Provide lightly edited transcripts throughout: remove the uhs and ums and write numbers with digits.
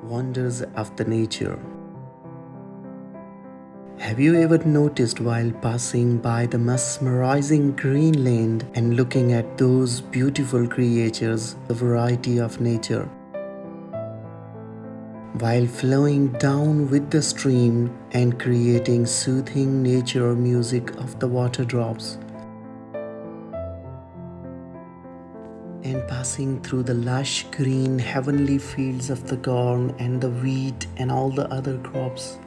Wonders of the nature. Have you ever noticed while passing by the mesmerizing green land and looking at those beautiful creatures, the variety of nature? While flowing down with the stream and creating soothing nature music of the water drops, and passing through the lush green heavenly fields of the corn and the wheat and all the other crops,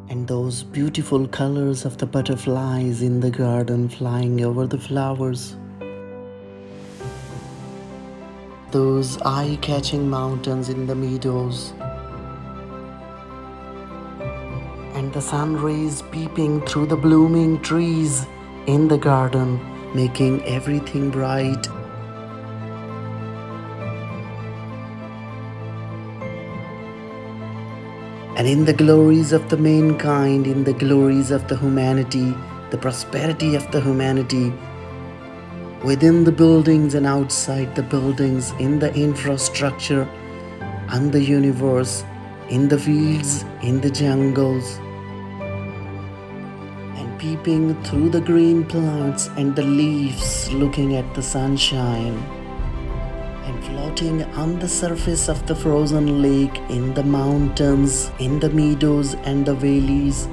and those beautiful colors of the butterflies in the garden flying over the flowers, those eye-catching mountains in the meadows, and the sun rays peeping through the blooming trees in the garden, making everything bright. And in the glories of the mankind, in the glories of the humanity, the prosperity of the humanity, within the buildings and outside the buildings, in the infrastructure and the universe, in the fields, in the jungles, and peeping through the green plants and the leaves, looking at the sunshine, and floating on the surface of the frozen lake, in the mountains, in the meadows and the valleys,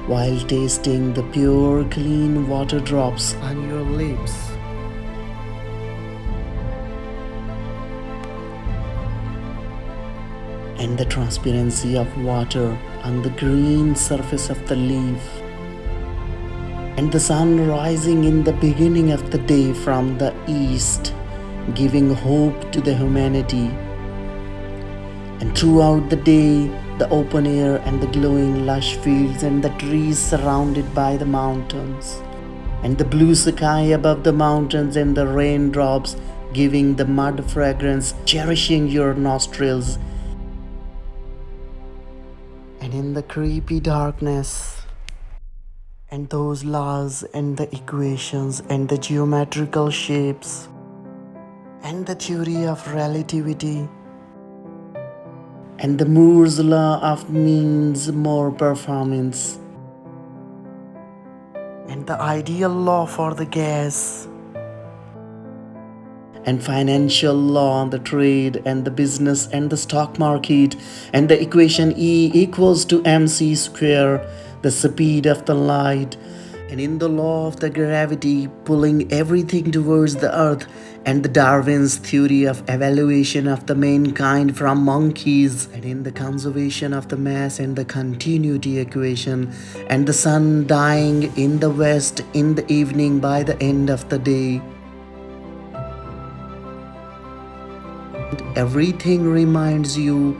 while tasting the pure clean water drops on your lips. And the transparency of water on the green surface of the leaf, and the sun rising in the beginning of the day from the east, giving hope to the humanity. And throughout the day, the open air and the glowing lush fields and the trees surrounded by the mountains, and the blue sky above the mountains and the raindrops giving the mud fragrance, cherishing your nostrils. And in the creepy darkness, and those laws and the equations and the geometrical shapes and the theory of relativity and the Moore's law of means more performance and the ideal law for the gas and financial law on the trade and the business and the stock market and the equation E equals to mc square, the speed of the light, and in the law of the gravity pulling everything towards the earth, and the Darwin's theory of evaluation of the mankind from monkeys, and in the conservation of the mass and the continuity equation, and the sun dying in the west in the evening by the end of the day. Everything reminds you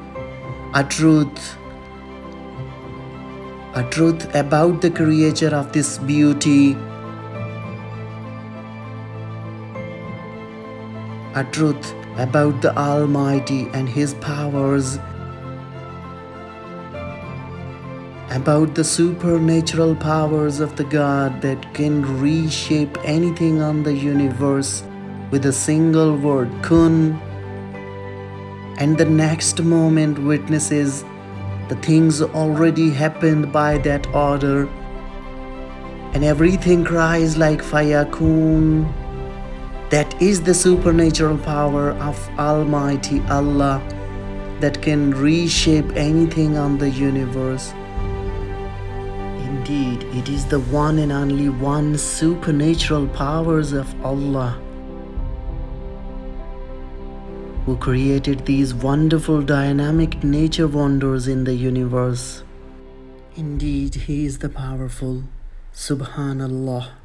a truth about the creator of this beauty, a truth about the Almighty and His powers, about the supernatural powers of the God that can reshape anything on the universe with a single word, kun, and the next moment witnesses the things already happened by that order, and everything cries like fayakun. That is the supernatural power of Almighty Allah that can reshape anything on the universe. Indeed, it is the one and only one supernatural powers of Allah who created these wonderful dynamic nature wonders in the universe. Indeed, He is the powerful. Subhanallah.